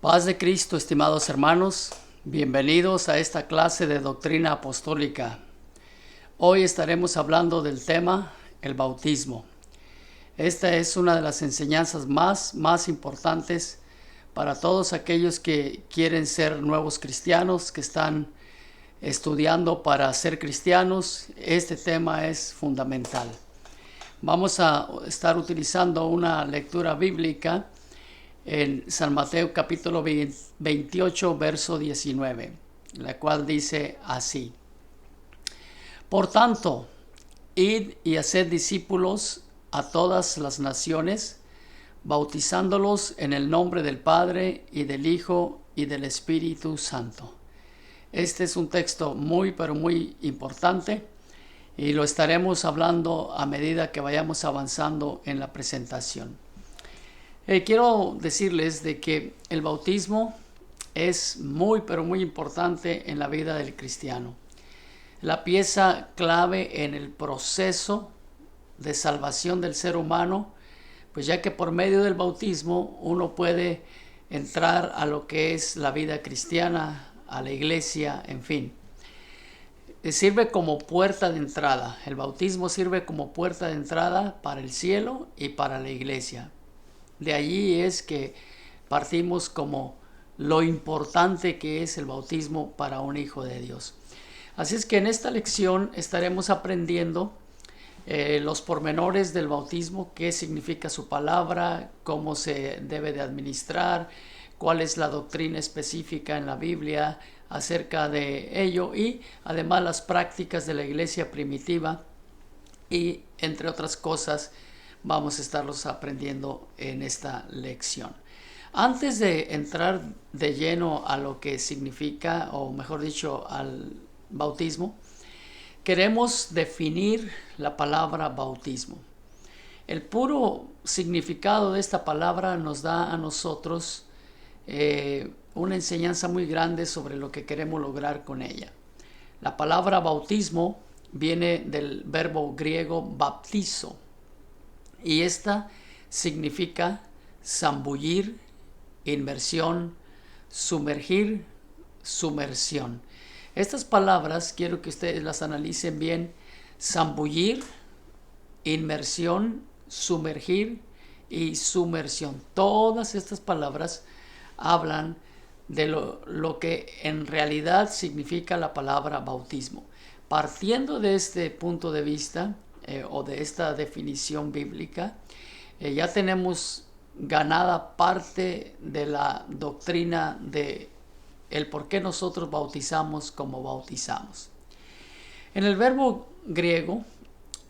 Paz de Cristo, estimados hermanos, bienvenidos a esta clase de doctrina apostólica. Hoy estaremos hablando del tema, el bautismo. Esta es una de las enseñanzas más importantes para todos aquellos que quieren ser nuevos cristianos, que están estudiando para ser cristianos. Este tema es fundamental. Vamos a estar utilizando una lectura bíblica en San Mateo capítulo 28, verso 19, la cual dice así: Por tanto, id y haced discípulos a todas las naciones, bautizándolos en el nombre del Padre y del Hijo y del Espíritu Santo. Este es un texto muy importante y lo estaremos hablando a medida que vayamos avanzando en la presentación. Quiero decirles de que el bautismo es muy importante en la vida del cristiano. La pieza clave en el proceso de salvación del ser humano, pues ya que por medio del bautismo uno puede entrar a lo que es la vida cristiana, a la iglesia, en fin. Sirve como puerta de entrada. El bautismo sirve como puerta de entrada para el cielo y para la iglesia. De allí es que partimos como lo importante que es el bautismo para un hijo de Dios. Así es que en esta lección estaremos aprendiendo los pormenores del bautismo, qué significa su palabra, cómo se debe de administrar, cuál es la doctrina específica en la Biblia acerca de ello y además las prácticas de la iglesia primitiva y entre otras cosas vamos a estarlos aprendiendo en esta lección. Antes de entrar de lleno a lo que significa, o mejor dicho, al bautismo, queremos definir la palabra bautismo. El puro significado de esta palabra nos da a nosotros una enseñanza muy grande sobre lo que queremos lograr con ella. La palabra bautismo viene del verbo griego baptizo, y esta significa zambullir, inmersión, sumergir, sumersión. Estas palabras quiero que ustedes las analicen bien: zambullir, inmersión, sumergir y sumersión. Todas estas palabras hablan de lo que en realidad significa la palabra bautismo. Partiendo de este punto de vista, o de esta definición bíblica, ya tenemos ganada parte de la doctrina de el por qué nosotros bautizamos como bautizamos. En el verbo griego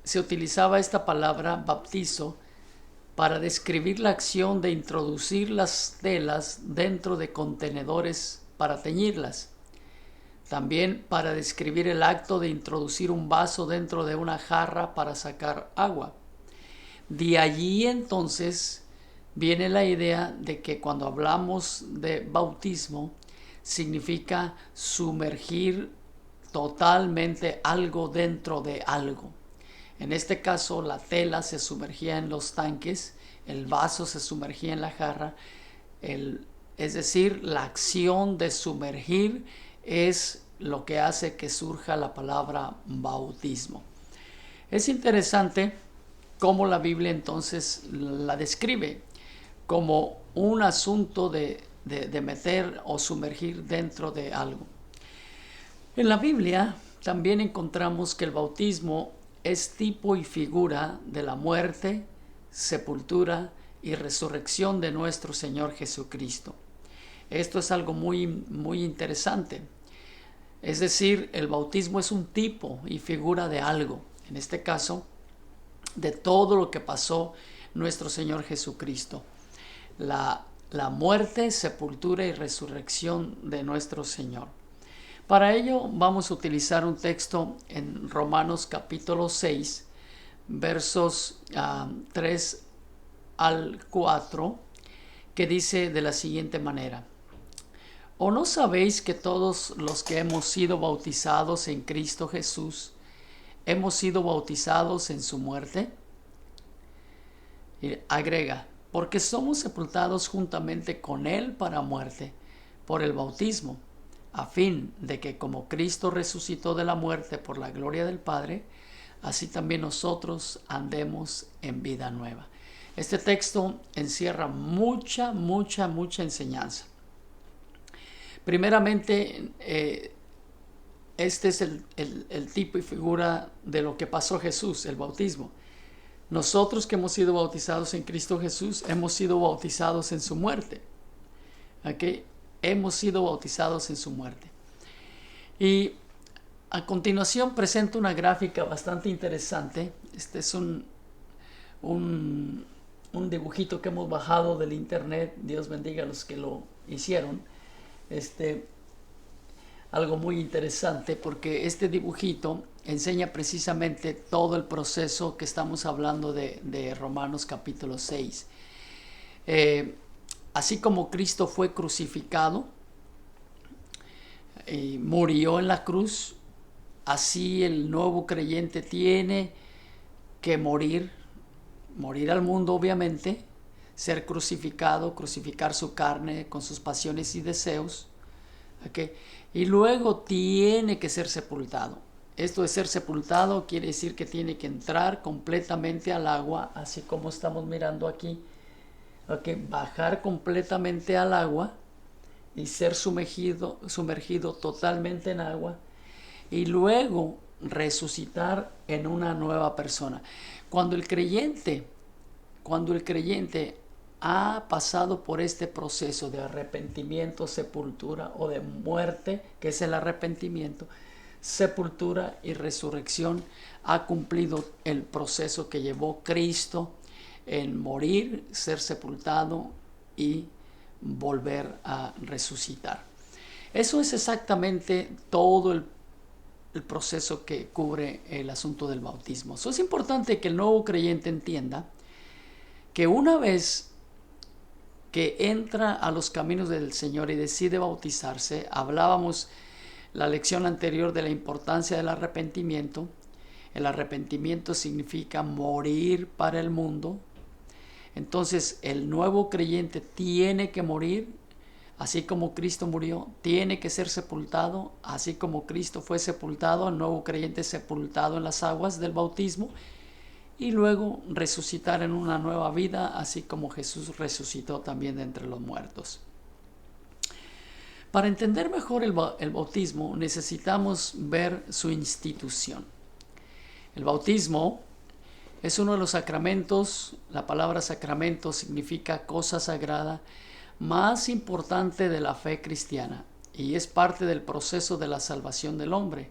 se utilizaba esta palabra baptizo para describir la acción de introducir las telas dentro de contenedores para teñirlas. También para describir el acto de introducir un vaso dentro de una jarra para sacar agua. De allí entonces viene la idea de que cuando hablamos de bautismo significa sumergir totalmente algo dentro de algo. En este caso la tela se sumergía en los tanques, el vaso se sumergía en la jarra, es decir, la acción de sumergir es lo que hace que surja la palabra bautismo. Es interesante cómo la Biblia entonces la describe como un asunto de meter o sumergir dentro de algo. En la Biblia también encontramos que el bautismo es tipo y figura de la muerte, sepultura y resurrección de nuestro Señor Jesucristo. Esto es algo muy interesante. Es decir, el bautismo es un tipo y figura de algo, en este caso, de todo lo que pasó nuestro Señor Jesucristo. La muerte, sepultura y resurrección de nuestro Señor. Para ello vamos a utilizar un texto en Romanos capítulo 6, versos 3 al 4, que dice de la siguiente manera: ¿O no sabéis que todos los que hemos sido bautizados en Cristo Jesús, hemos sido bautizados en su muerte? Y agrega: porque somos sepultados juntamente con Él para muerte por el bautismo, a fin de que como Cristo resucitó de la muerte por la gloria del Padre, así también nosotros andemos en vida nueva. Este texto encierra mucha enseñanza. Primeramente, este es el tipo y figura de lo que pasó Jesús, el bautismo. Nosotros que hemos sido bautizados en Cristo Jesús, hemos sido bautizados en su muerte. ¿Okay? Hemos sido bautizados en su muerte. Y a continuación presento una gráfica bastante interesante. Este es un dibujito que hemos bajado del internet. Dios bendiga a los que lo hicieron. Algo muy interesante, porque este dibujito enseña precisamente todo el proceso que estamos hablando de Romanos capítulo 6. Así como Cristo fue crucificado y murió en la cruz, así el nuevo creyente tiene que morir al mundo, obviamente, ser crucificado, crucificar su carne con sus pasiones y deseos, ¿okay? Y luego tiene que ser sepultado. Esto de ser sepultado quiere decir que tiene que entrar completamente al agua, así como estamos mirando aquí, ¿okay? Bajar completamente al agua y ser sumergido totalmente en agua, y luego resucitar en una nueva persona. Cuando el creyente ha pasado por este proceso de arrepentimiento, sepultura o de muerte, que es el arrepentimiento, sepultura y resurrección, ha cumplido el proceso que llevó Cristo en morir, ser sepultado y volver a resucitar. Eso es exactamente todo el proceso que cubre el asunto del bautismo. Eso es importante que el nuevo creyente entienda que una vez que entra a los caminos del Señor y decide bautizarse, hablábamos la lección anterior de la importancia del arrepentimiento. El arrepentimiento significa morir para el mundo. Entonces el nuevo creyente tiene que morir, así como Cristo murió, tiene que ser sepultado, así como Cristo fue sepultado, el nuevo creyente sepultado en las aguas del bautismo, y luego resucitar en una nueva vida, así como Jesús resucitó también de entre los muertos. Para entender mejor el bautismo necesitamos ver su institución. El bautismo es uno de los sacramentos, la palabra sacramento significa cosa sagrada, más importante de la fe cristiana, y es parte del proceso de la salvación del hombre.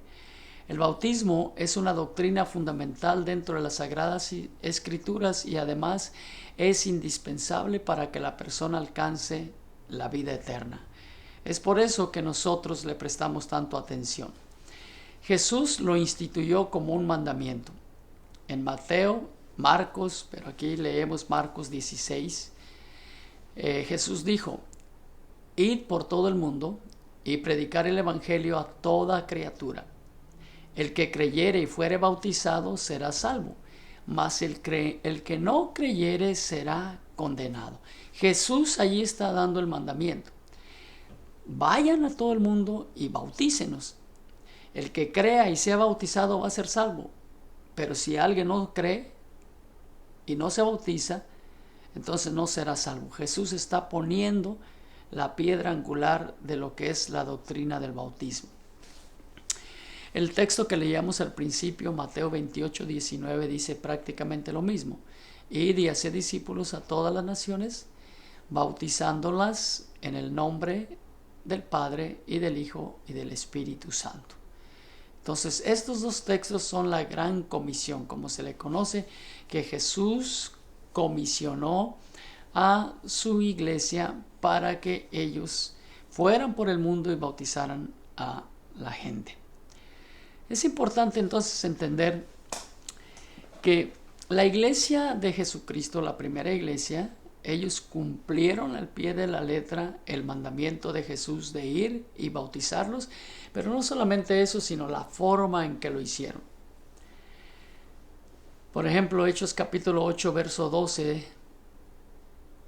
El bautismo es una doctrina fundamental dentro de las Sagradas Escrituras y además es indispensable para que la persona alcance la vida eterna. Es por eso que nosotros le prestamos tanto atención. Jesús lo instituyó como un mandamiento. En Mateo, Marcos, pero aquí leemos Marcos 16, Jesús dijo: id por todo el mundo y predicar el evangelio a toda criatura. El que creyere y fuere bautizado será salvo, mas el que no creyere será condenado. Jesús allí está dando el mandamiento. Vayan a todo el mundo y bautícenos. El que crea y sea bautizado va a ser salvo. Pero si alguien no cree y no se bautiza, entonces no será salvo. Jesús está poniendo la piedra angular de lo que es la doctrina del bautismo. El texto que leíamos al principio, Mateo 28, 19, dice prácticamente lo mismo. Id y haced discípulos a todas las naciones, bautizándolas en el nombre del Padre y del Hijo y del Espíritu Santo. Entonces, estos dos textos son la gran comisión, como se le conoce, que Jesús comisionó a su iglesia para que ellos fueran por el mundo y bautizaran a la gente. Es importante entonces entender que la iglesia de Jesucristo, la primera iglesia, ellos cumplieron al pie de la letra el mandamiento de Jesús de ir y bautizarlos, pero no solamente eso, sino la forma en que lo hicieron. Por ejemplo, Hechos capítulo 8, verso 12,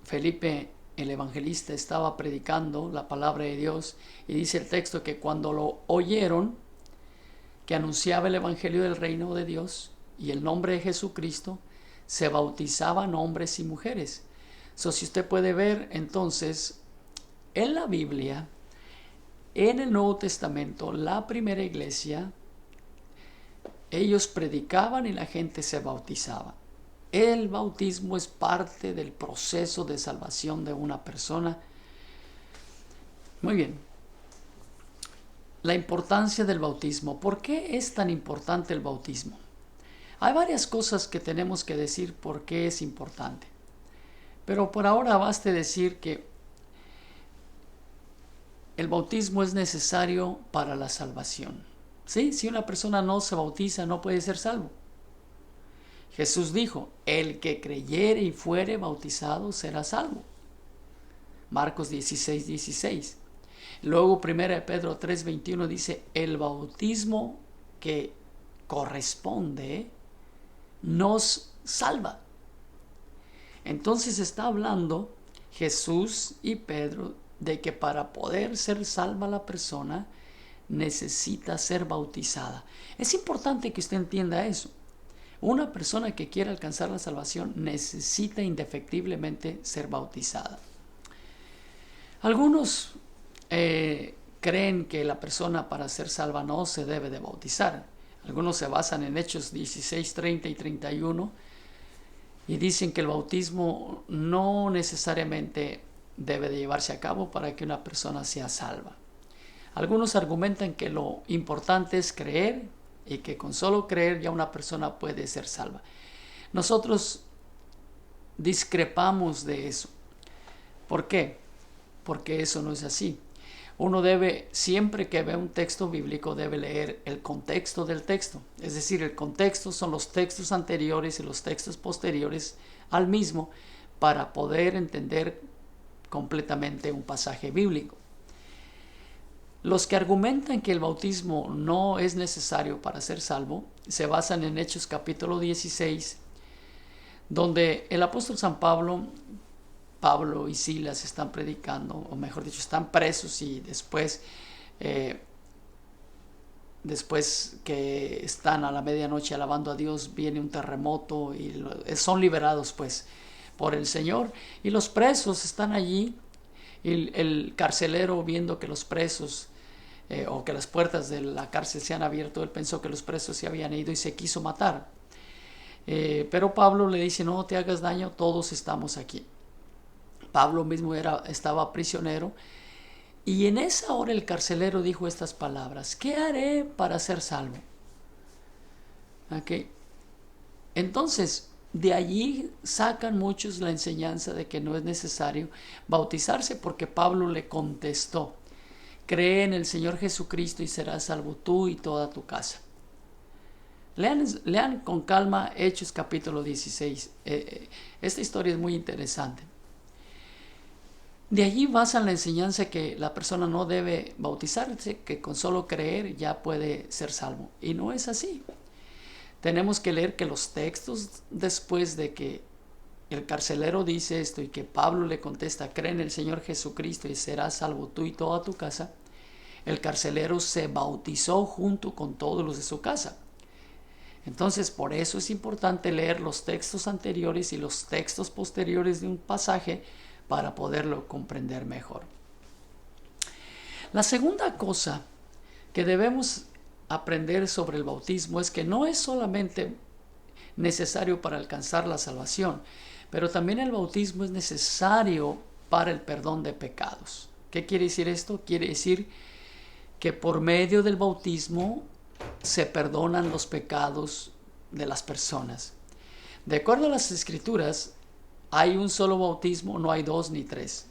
Felipe el evangelista estaba predicando la palabra de Dios, y dice el texto que cuando lo oyeron, que anunciaba el evangelio del reino de Dios y el nombre de Jesucristo, se bautizaban hombres y mujeres. Si usted puede ver entonces en la Biblia, en el Nuevo Testamento, la primera iglesia, ellos predicaban y la gente se bautizaba. El bautismo es parte del proceso de salvación de una persona. Muy bien. La importancia del bautismo. ¿Por qué es tan importante el bautismo? Hay varias cosas que tenemos que decir por qué es importante. Pero por ahora baste decir que el bautismo es necesario para la salvación. ¿Sí? Si una persona no se bautiza, no puede ser salvo. Jesús dijo, el que creyere y fuere bautizado será salvo. Marcos 16:16. Luego 1 Pedro 3:21 dice, el bautismo que corresponde nos salva. Entonces está hablando Jesús y Pedro de que para poder ser salva la persona necesita ser bautizada. Es importante que usted entienda eso. Una persona que quiera alcanzar la salvación necesita indefectiblemente ser bautizada. Algunos creen que la persona para ser salva no se debe de bautizar. Algunos se basan en Hechos 16, 30 y 31 y dicen que el bautismo no necesariamente debe de llevarse a cabo para que una persona sea salva. Algunos argumentan que lo importante es creer y que con solo creer ya una persona puede ser salva. Nosotros discrepamos de eso. ¿Por qué? Porque eso no es así. Uno debe, siempre que ve un texto bíblico, debe leer el contexto del texto. Es decir, el contexto son los textos anteriores y los textos posteriores al mismo para poder entender completamente un pasaje bíblico. Los que argumentan que el bautismo no es necesario para ser salvo se basan en Hechos capítulo 16, donde el apóstol San Pablo y Silas están predicando, o mejor dicho, están presos, y después que están a la medianoche alabando a Dios, viene un terremoto y son liberados pues por el Señor, y los presos están allí, y el carcelero, viendo que los presos o que las puertas de la cárcel se han abierto, él pensó que los presos se habían ido y se quiso matar. Pero Pablo le dice, no te hagas daño, todos estamos aquí. Pablo mismo estaba prisionero, y en esa hora el carcelero dijo estas palabras, ¿qué haré para ser salvo? Okay. Entonces, de allí sacan muchos la enseñanza de que no es necesario bautizarse, porque Pablo le contestó, cree en el Señor Jesucristo y serás salvo tú y toda tu casa. Lean con calma Hechos capítulo 16. Esta historia es muy interesante. De allí basan la enseñanza que la persona no debe bautizarse, que con solo creer ya puede ser salvo. Y no es así. Tenemos que leer que los textos, después de que el carcelero dice esto y que Pablo le contesta, cree en el Señor Jesucristo y serás salvo tú y toda tu casa, el carcelero se bautizó junto con todos los de su casa. Entonces, por eso es importante leer los textos anteriores y los textos posteriores de un pasaje para poderlo comprender mejor. La segunda cosa que debemos aprender sobre el bautismo es que no es solamente necesario para alcanzar la salvación, pero también el bautismo es necesario para el perdón de pecados. ¿Qué quiere decir esto? Quiere decir que por medio del bautismo se perdonan los pecados de las personas. De acuerdo a las Escrituras, hay un solo bautismo, no hay dos ni tres.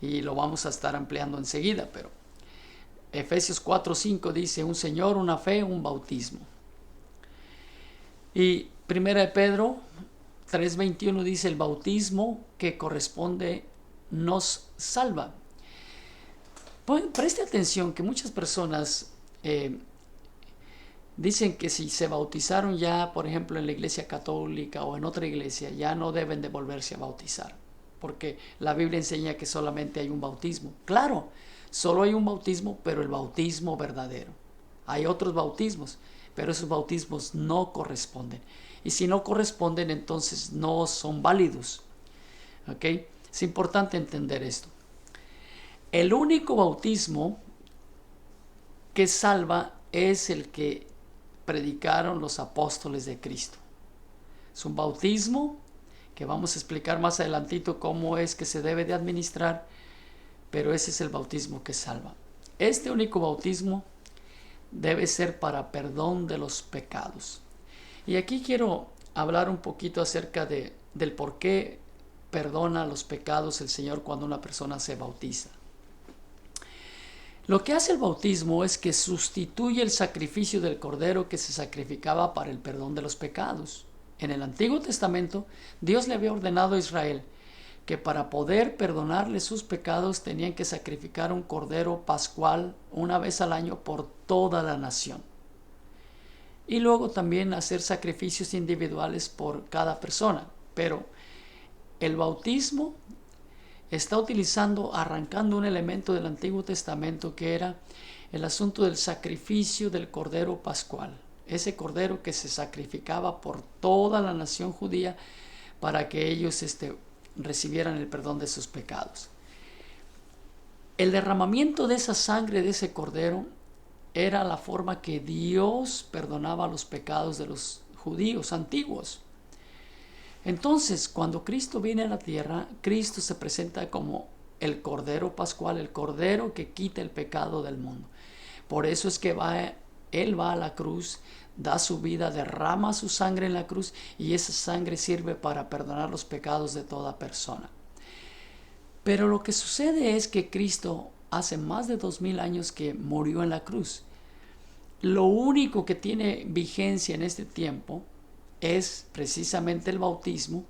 Y lo vamos a estar ampliando enseguida, pero Efesios 4:5 dice, un Señor, una fe, un bautismo. Y 1 Pedro 3:21 dice, el bautismo que corresponde nos salva. Preste atención que muchas personas dicen que si se bautizaron ya, por ejemplo, en la iglesia católica o en otra iglesia, ya no deben de volverse a bautizar. porque la Biblia enseña que solamente hay un bautismo. Claro, solo hay un bautismo, pero el bautismo verdadero. Hay otros bautismos, pero esos bautismos no corresponden. Y si no corresponden, entonces no son válidos. ¿Ok? Es importante entender esto. El único bautismo que salva es el que predicaron los apóstoles de Cristo. Es un bautismo que vamos a explicar más adelantito cómo es que se debe de administrar, pero ese es el bautismo que salva. Este único bautismo debe ser para perdón de los pecados. Y aquí quiero hablar un poquito acerca del por qué perdona los pecados el Señor cuando una persona se bautiza. Lo que hace el bautismo es que sustituye el sacrificio del cordero que se sacrificaba para el perdón de los pecados. En el Antiguo Testamento, Dios le había ordenado a Israel que para poder perdonarle sus pecados tenían que sacrificar un cordero pascual una vez al año por toda la nación. Y luego también hacer sacrificios individuales por cada persona. Pero el bautismo está arrancando un elemento del Antiguo Testamento que era el asunto del sacrificio del cordero pascual. Ese cordero que se sacrificaba por toda la nación judía para que ellos recibieran el perdón de sus pecados. El derramamiento de esa sangre de ese cordero era la forma que Dios perdonaba los pecados de los judíos antiguos. Entonces, cuando Cristo viene a la tierra, Cristo se presenta como el Cordero Pascual, el Cordero que quita el pecado del mundo. Por eso es que Él va a la cruz, da su vida, derrama su sangre en la cruz y esa sangre sirve para perdonar los pecados de toda persona. Pero lo que sucede es que Cristo hace más de 2000 años que murió en la cruz. Lo único que tiene vigencia en este tiempo es precisamente el bautismo,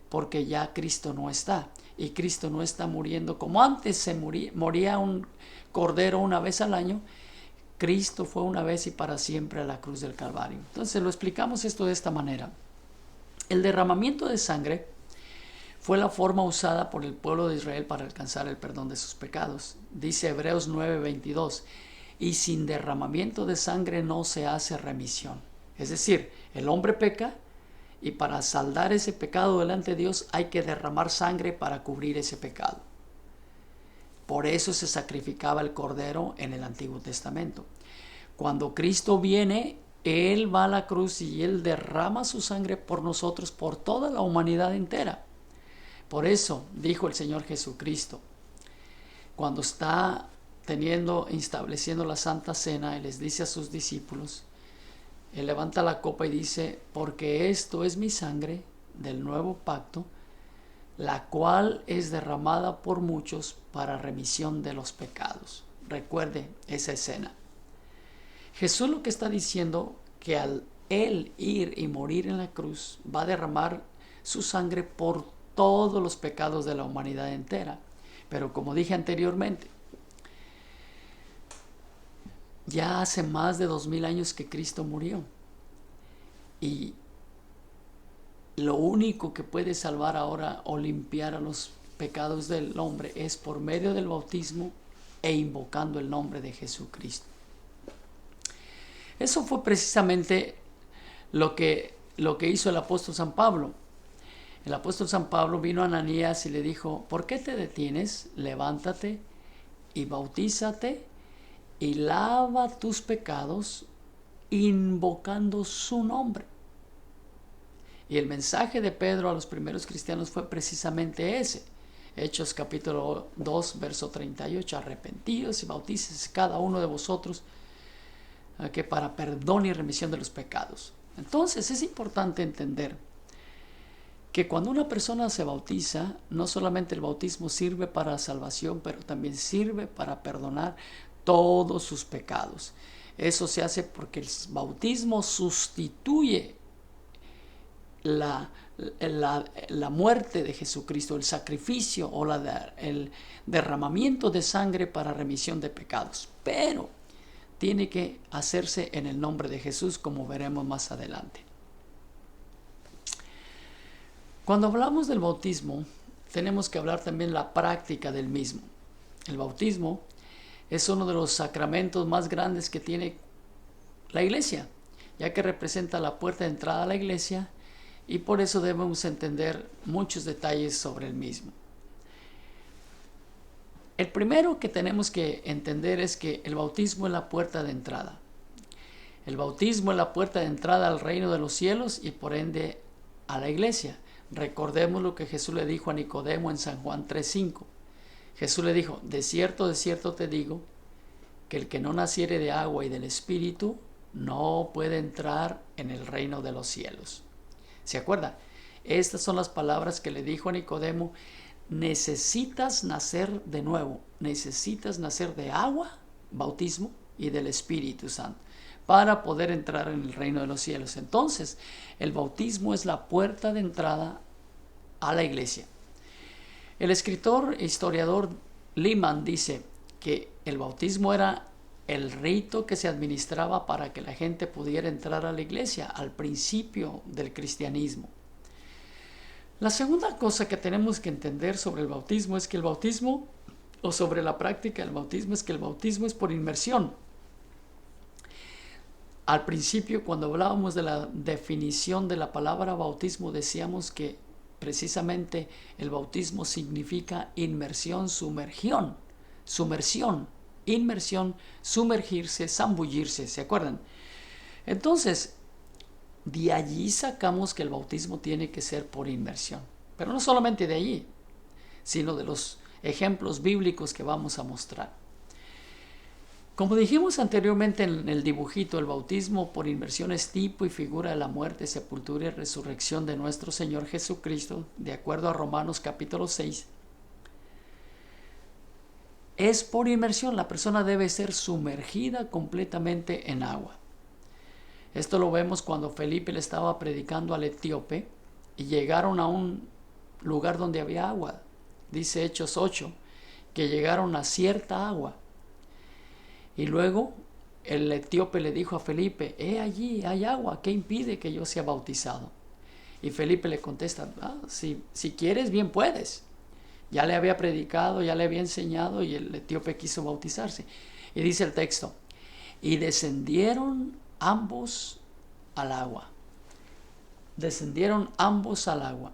porque ya Cristo no está y Cristo no está muriendo como antes moría un cordero una vez al año. Cristo fue una vez y para siempre a la cruz del Calvario. Entonces lo explicamos esto de esta manera. El derramamiento de sangre fue la forma usada por el pueblo de Israel para alcanzar el perdón de sus pecados. Dice Hebreos 9:22, y sin derramamiento de sangre no se hace remisión. Es decir, el hombre peca y para saldar ese pecado delante de Dios hay que derramar sangre para cubrir ese pecado. Por eso se sacrificaba el cordero en el Antiguo Testamento. Cuando Cristo viene, Él va a la cruz y Él derrama su sangre por nosotros, por toda la humanidad entera. Por eso dijo el Señor Jesucristo, cuando está estableciendo la Santa Cena, Él les dice a sus discípulos, Él levanta la copa y dice, porque esto es mi sangre del nuevo pacto, la cual es derramada por muchos para remisión de los pecados. Recuerde esa escena. Jesús lo que está diciendo, que al Él ir y morir en la cruz, va a derramar su sangre por todos los pecados de la humanidad entera. Pero como dije anteriormente, ya hace más de 2000 años que Cristo murió. Y lo único que puede salvar ahora o limpiar a los pecados del hombre es por medio del bautismo e invocando el nombre de Jesucristo. Eso fue precisamente lo que hizo el apóstol San Pablo. El apóstol San Pablo vino a Ananías y le dijo, ¿por qué te detienes? Levántate y bautízate y lava tus pecados invocando su nombre. Y el mensaje de Pedro a los primeros cristianos fue precisamente ese. Hechos capítulo 2, verso 38, arrepentidos y bautícese cada uno de vosotros que para perdón y remisión de los pecados. Entonces es importante entender que cuando una persona se bautiza, no solamente el bautismo sirve para la salvación, pero también sirve para perdonar todos sus pecados. Eso se hace porque el bautismo sustituye la muerte de Jesucristo, el sacrificio o el derramamiento de sangre para remisión de pecados. Pero tiene que hacerse en el nombre de Jesús, como veremos más adelante. Cuando hablamos del bautismo, tenemos que hablar también la práctica del mismo. El bautismo es uno de los sacramentos más grandes que tiene la iglesia, ya que representa la puerta de entrada a la iglesia, y por eso debemos entender muchos detalles sobre el mismo. El primero que tenemos que entender es que el bautismo es la puerta de entrada. El bautismo es la puerta de entrada al reino de los cielos y por ende a la iglesia. Recordemos lo que Jesús le dijo a Nicodemo en San Juan 3:5. Jesús le dijo: de cierto te digo, que el que no naciere de agua y del Espíritu no puede entrar en el reino de los cielos. ¿Se acuerda? Estas son las palabras que le dijo a Nicodemo. Necesitas nacer de nuevo, necesitas nacer de agua, bautismo, y del Espíritu Santo para poder entrar en el reino de los cielos. Entonces, el bautismo es la puerta de entrada a la iglesia. El escritor e historiador Lehmann dice que el bautismo era el rito que se administraba para que la gente pudiera entrar a la iglesia al principio del cristianismo. La segunda cosa que tenemos que entender sobre el bautismo es que el bautismo, o sobre la práctica del bautismo, es que el bautismo es por inmersión. Al principio, cuando hablábamos de la definición de la palabra bautismo, decíamos que precisamente el bautismo significa inmersión, sumersión, inmersión, sumergirse, zambullirse, ¿se acuerdan? Entonces, de allí sacamos que el bautismo tiene que ser por inmersión. Pero no solamente de allí, sino de los ejemplos bíblicos que vamos a mostrar. Como dijimos anteriormente en el dibujito, el bautismo por inmersión es tipo y figura de la muerte, sepultura y resurrección de nuestro Señor Jesucristo, de acuerdo a Romanos capítulo 6. Es por inmersión, la persona debe ser sumergida completamente en agua. Esto lo vemos cuando Felipe le estaba predicando al etíope y llegaron a un lugar donde había agua. Dice Hechos 8, que llegaron a cierta agua. Y luego el etíope le dijo a Felipe: allí hay agua, ¿qué impide que yo sea bautizado? Y Felipe le contesta: si quieres, bien puedes. Ya le había predicado, ya le había enseñado, y el etíope quiso bautizarse. Y dice el texto: y descendieron ambos al agua. Descendieron ambos al agua.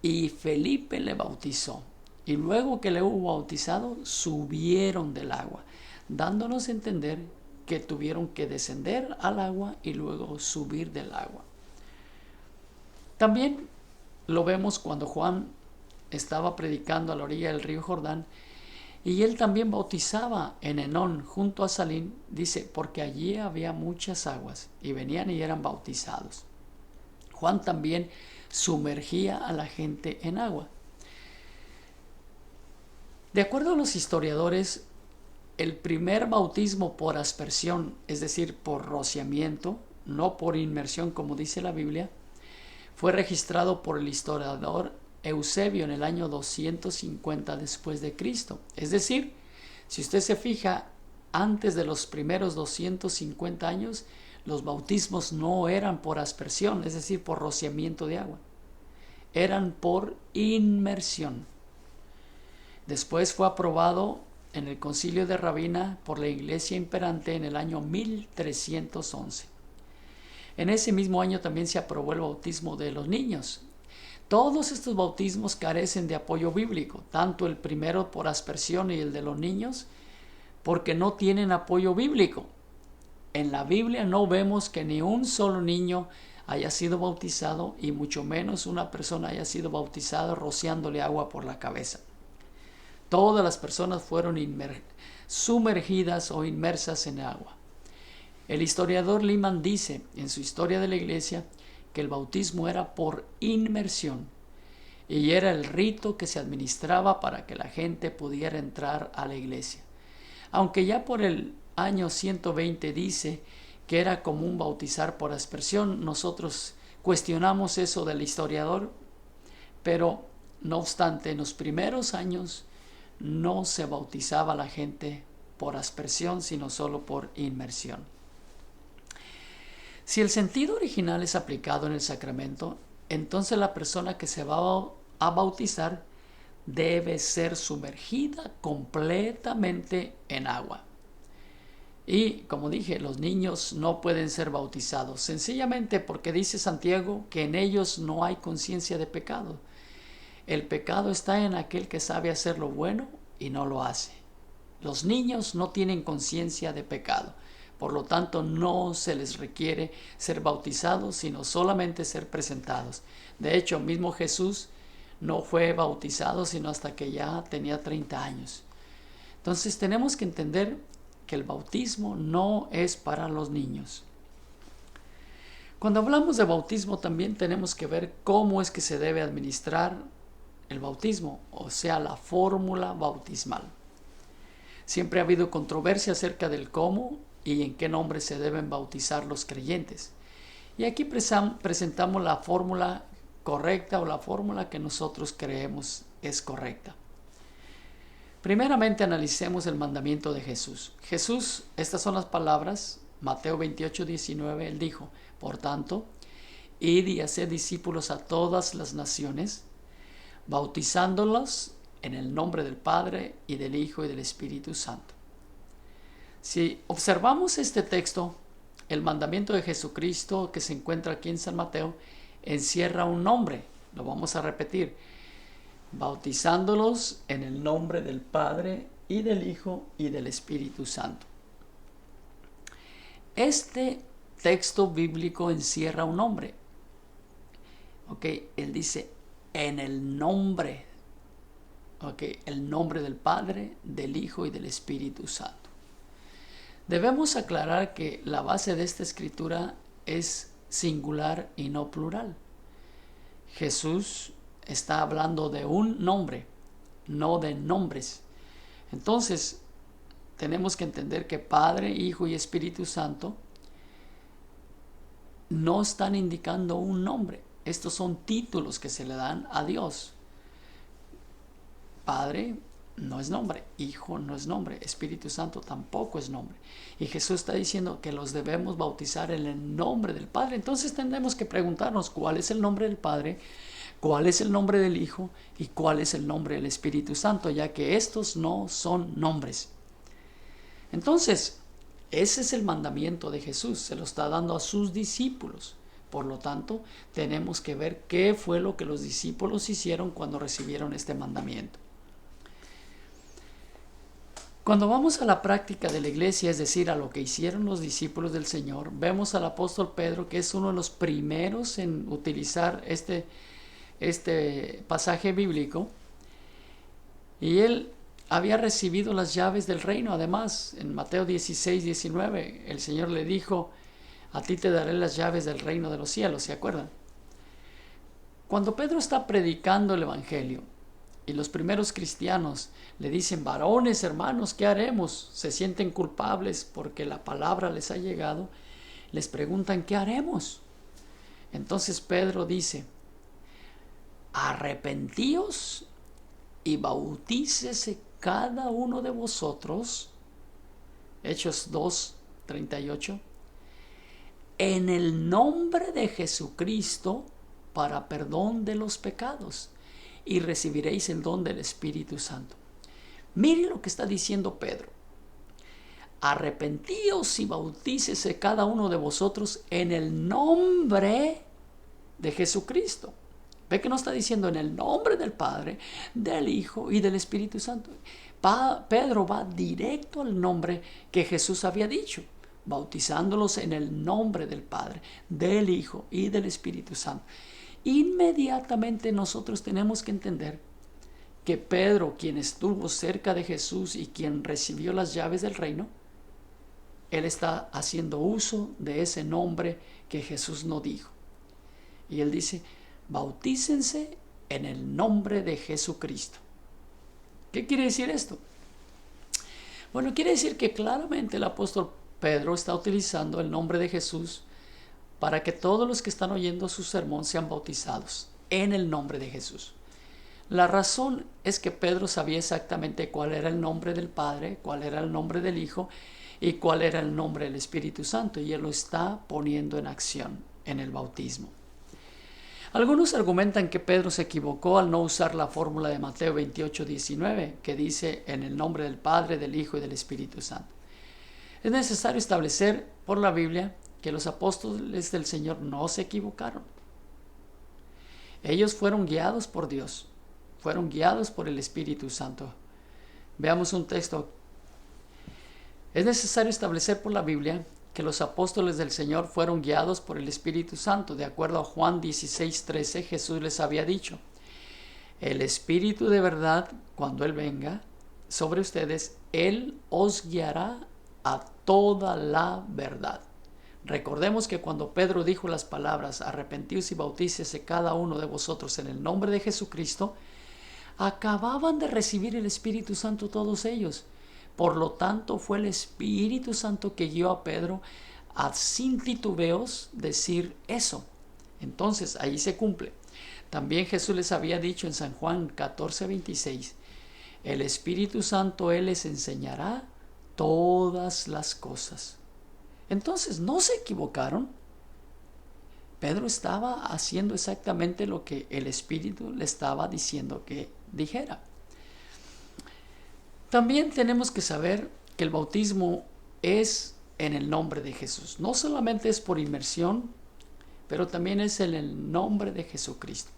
Y Felipe le bautizó. Y luego que le hubo bautizado, subieron del agua, dándonos a entender que tuvieron que descender al agua y luego subir del agua. También lo vemos cuando Juan estaba predicando a la orilla del río Jordán, y él también bautizaba en Enón, junto a Salim, dice, porque allí había muchas aguas, y venían y eran bautizados. Juan también sumergía a la gente en agua. De acuerdo a los historiadores, el primer bautismo por aspersión, es decir, por rociamiento, no por inmersión como dice la Biblia, fue registrado por el historiador Eusebio en el año 250 después de Cristo. Es decir, si usted se fija, antes de los primeros 250 años, los bautismos no eran por aspersión, es decir, por rociamiento de agua. Eran por inmersión. Después fue aprobado en el Concilio de Rabina por la Iglesia imperante en el año 1311. En ese mismo año también se aprobó el bautismo de los niños. Todos estos bautismos carecen de apoyo bíblico, tanto el primero por aspersión y el de los niños, porque no tienen apoyo bíblico. En la Biblia no vemos que ni un solo niño haya sido bautizado, y mucho menos una persona haya sido bautizada rociándole agua por la cabeza. Todas las personas fueron sumergidas o inmersas en agua. El historiador Lehmann dice en su Historia de la Iglesia que el bautismo era por inmersión y era el rito que se administraba para que la gente pudiera entrar a la iglesia. Aunque ya por el año 120 dice que era común bautizar por aspersión, nosotros cuestionamos eso del historiador, pero no obstante, en los primeros años no se bautizaba a la gente por aspersión, sino solo por inmersión. Si el sentido original es aplicado en el sacramento, entonces la persona que se va a bautizar debe ser sumergida completamente en agua. Y como dije, los niños no pueden ser bautizados, sencillamente porque dice Santiago que en ellos no hay conciencia de pecado. El pecado está en aquel que sabe hacer lo bueno y no lo hace. Los niños no tienen conciencia de pecado, por lo tanto no se les requiere ser bautizados, sino solamente ser presentados. De hecho, mismo Jesús no fue bautizado sino hasta que ya tenía 30 años. Entonces tenemos que entender que el bautismo no es para los niños. Cuando hablamos de bautismo también tenemos que ver cómo es que se debe administrar el bautismo, o sea, la fórmula bautismal. Siempre ha habido controversia acerca del cómo y en qué nombre se deben bautizar los creyentes. Y aquí presentamos la fórmula correcta o la fórmula que nosotros creemos es correcta. Primeramente analicemos el mandamiento de Jesús. Jesús, estas son las palabras, Mateo 28:19, él dijo: por tanto, id y haced discípulos a todas las naciones, bautizándolos en el nombre del Padre y del Hijo y del Espíritu Santo. Si observamos este texto, el mandamiento de Jesucristo que se encuentra aquí en San Mateo encierra un nombre. Lo vamos a repetir: bautizándolos en el nombre del Padre y del Hijo y del Espíritu Santo. Este texto bíblico encierra un nombre. Él dice en el nombre. El nombre del Padre, del Hijo y del Espíritu Santo. Debemos aclarar que la base de esta escritura es singular y no plural. Jesús está hablando de un nombre, no de nombres. Entonces, tenemos que entender que Padre, Hijo y Espíritu Santo no están indicando un nombre. Estos son títulos que se le dan a Dios. Padre no es nombre, Hijo no es nombre, Espíritu Santo tampoco es nombre. Y Jesús está diciendo que los debemos bautizar en el nombre del Padre. Entonces tendremos que preguntarnos cuál es el nombre del Padre, cuál es el nombre del Hijo y cuál es el nombre del Espíritu Santo, ya que estos no son nombres. Entonces, ese es el mandamiento de Jesús, se lo está dando a sus discípulos. Por lo tanto, tenemos que ver qué fue lo que los discípulos hicieron cuando recibieron este mandamiento. Cuando vamos a la práctica de la iglesia, es decir, a lo que hicieron los discípulos del Señor, vemos al apóstol Pedro, que es uno de los primeros en utilizar este pasaje bíblico, y él había recibido las llaves del reino. Además, en Mateo 16:19, el Señor le dijo: a ti te daré las llaves del reino de los cielos, ¿se acuerdan? Cuando Pedro está predicando el evangelio y los primeros cristianos le dicen: varones, hermanos, ¿qué haremos? Se sienten culpables porque la palabra les ha llegado. Les preguntan: ¿qué haremos? Entonces Pedro dice: arrepentíos y bautícese cada uno de vosotros, Hechos 2:38, en el nombre de Jesucristo para perdón de los pecados, y recibiréis el don del Espíritu Santo. Miren lo que está diciendo Pedro: arrepentíos y bautícese cada uno de vosotros en el nombre de Jesucristo. Ve que no está diciendo en el nombre del Padre, del Hijo y del Espíritu Santo. Pedro va directo al nombre que Jesús había dicho, bautizándolos en el nombre del Padre, del Hijo y del Espíritu Santo. Inmediatamente nosotros tenemos que entender que Pedro, quien estuvo cerca de Jesús y quien recibió las llaves del reino, él está haciendo uso de ese nombre que Jesús no dijo. Y él dice: bautícense en el nombre de Jesucristo. ¿Qué quiere decir esto? Bueno, quiere decir que claramente el apóstol Pedro está utilizando el nombre de Jesús para que todos los que están oyendo su sermón sean bautizados en el nombre de Jesús. La razón es que Pedro sabía exactamente cuál era el nombre del Padre, cuál era el nombre del Hijo y cuál era el nombre del Espíritu Santo, y él lo está poniendo en acción en el bautismo. Algunos argumentan que Pedro se equivocó al no usar la fórmula de Mateo 28:19, que dice en el nombre del Padre, del Hijo y del Espíritu Santo. Es necesario establecer por la Biblia que los apóstoles del Señor no se equivocaron. Ellos fueron guiados por Dios, fueron guiados por el Espíritu Santo. Veamos un texto. Es necesario establecer por la Biblia que los apóstoles del Señor fueron guiados por el Espíritu Santo. De acuerdo a Juan 16:13, Jesús les había dicho: el Espíritu de verdad, cuando Él venga sobre ustedes, Él os guiará a toda la verdad. Recordemos que cuando Pedro dijo las palabras: arrepentíos y bautícese cada uno de vosotros en el nombre de Jesucristo, acababan de recibir el Espíritu Santo todos ellos. Por lo tanto, fue el Espíritu Santo que guió a Pedro a sin titubeos decir eso. Entonces, ahí se cumple. También Jesús les había dicho en San Juan 14:26, el Espíritu Santo Él les enseñará todas las cosas. Entonces, no se equivocaron. Pedro estaba haciendo exactamente lo que el Espíritu le estaba diciendo que dijera. También tenemos que saber que el bautismo es en el nombre de Jesús. No solamente es por inmersión, pero también es en el nombre de Jesucristo.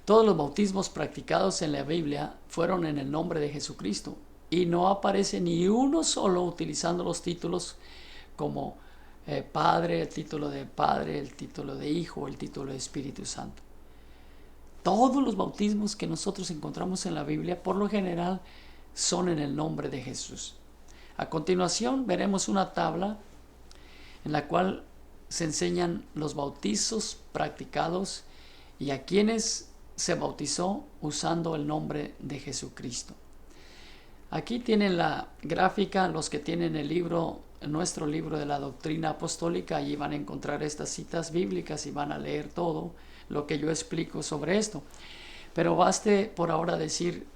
Todos los bautismos practicados en la Biblia fueron en el nombre de Jesucristo y no aparece ni uno solo utilizando los títulos como Padre, el título de Padre, el título de Hijo, el título de Espíritu Santo. Todos los bautismos que nosotros encontramos en la Biblia, por lo general, son en el nombre de Jesús. A continuación veremos una tabla en la cual se enseñan los bautizos practicados y a quienes se bautizó usando el nombre de Jesucristo. Aquí tienen la gráfica, los que tienen el libro, nuestro libro de la doctrina apostólica, allí van a encontrar estas citas bíblicas y van a leer todo lo que yo explico sobre esto. Pero baste por ahora decir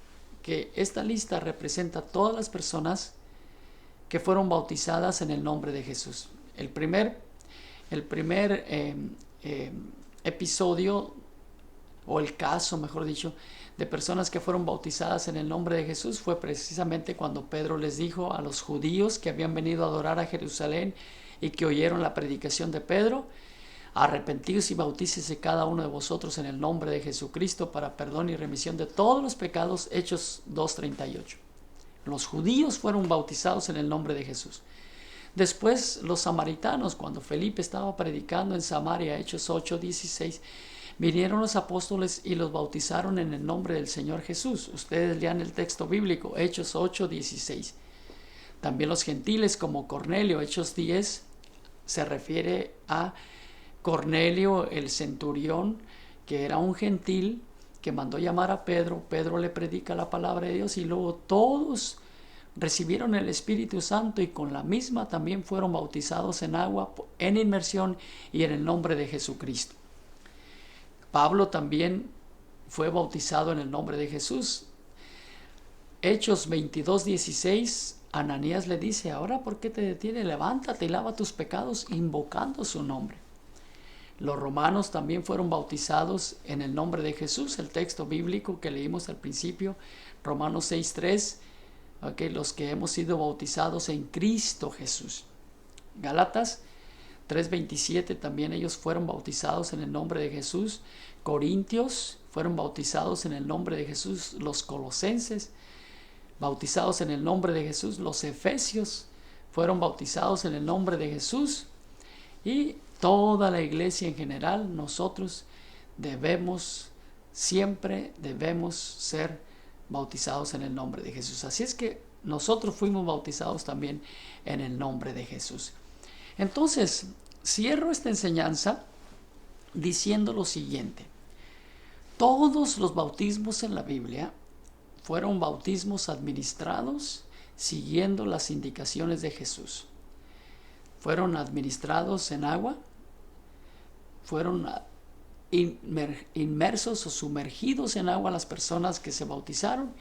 que esta lista representa a todas las personas que fueron bautizadas en el nombre de Jesús. El primer episodio, o el caso, mejor dicho, de personas que fueron bautizadas en el nombre de Jesús fue precisamente cuando Pedro les dijo a los judíos que habían venido a adorar a Jerusalén y que oyeron la predicación de Pedro: arrepentíos y bautícese cada uno de vosotros en el nombre de Jesucristo para perdón y remisión de todos los pecados. Hechos 2:38. Los judíos fueron bautizados en el nombre de Jesús. Después los samaritanos, cuando Felipe estaba predicando en Samaria, Hechos 8:16, vinieron los apóstoles y los bautizaron en el nombre del Señor Jesús. Ustedes lean el texto bíblico, Hechos 8:16. También los gentiles como Cornelio, Hechos 10, se refiere a Cornelio, el centurión, que era un gentil que mandó llamar a Pedro. Pedro le predica la palabra de Dios y luego todos recibieron el Espíritu Santo y con la misma también fueron bautizados en agua, en inmersión y en el nombre de Jesucristo. Pablo también fue bautizado en el nombre de Jesús. Hechos 22:16, Ananías le dice: ahora, ¿por qué te detienes? Levántate y lava tus pecados invocando su nombre. Los romanos también fueron bautizados en el nombre de Jesús. El texto bíblico que leímos al principio, Romanos 6:3, los que hemos sido bautizados en Cristo Jesús. Gálatas 3:27, también ellos fueron bautizados en el nombre de Jesús. Corintios fueron bautizados en el nombre de Jesús. Los colosenses, bautizados en el nombre de Jesús. Los efesios fueron bautizados en el nombre de Jesús. Y toda la iglesia en general, nosotros siempre debemos ser bautizados en el nombre de Jesús. Así es que nosotros fuimos bautizados también en el nombre de Jesús. Entonces, cierro esta enseñanza diciendo lo siguiente: todos los bautismos en la Biblia fueron bautismos administrados siguiendo las indicaciones de Jesús. Fueron administrados en agua, fueron inmersos o sumergidos en agua las personas que se bautizaron,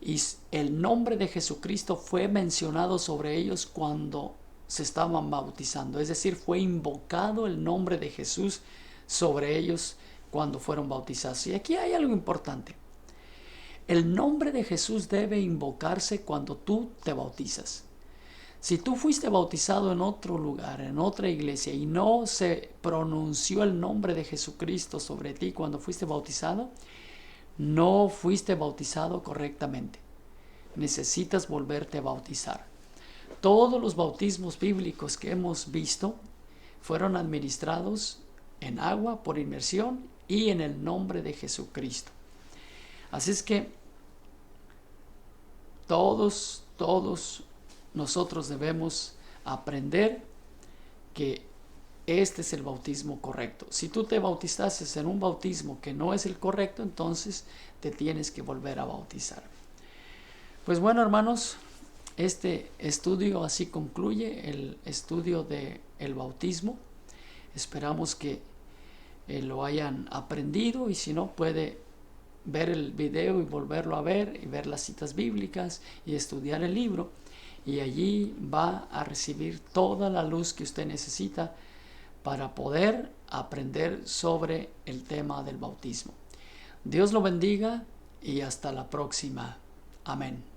y el nombre de Jesucristo fue mencionado sobre ellos cuando se estaban bautizando. Es decir, fue invocado el nombre de Jesús sobre ellos cuando fueron bautizados. Y aquí hay algo importante. El nombre de Jesús debe invocarse cuando tú te bautizas. Si tú fuiste bautizado en otro lugar, en otra iglesia, y no se pronunció el nombre de Jesucristo sobre ti cuando fuiste bautizado, no fuiste bautizado correctamente. Necesitas volverte a bautizar. Todos los bautismos bíblicos que hemos visto fueron administrados en agua por inmersión y en el nombre de Jesucristo. Así es que todos nosotros debemos aprender que este es el bautismo correcto. Si tú te bautizaste en un bautismo que no es el correcto, entonces te tienes que volver a bautizar. Pues bueno, hermanos, este estudio así concluye el estudio del bautismo. Esperamos que lo hayan aprendido, y si no, puede ver el video y volverlo a ver y ver las citas bíblicas y estudiar el libro, y allí va a recibir toda la luz que usted necesita para poder aprender sobre el tema del bautismo. Dios lo bendiga y hasta la próxima. Amén.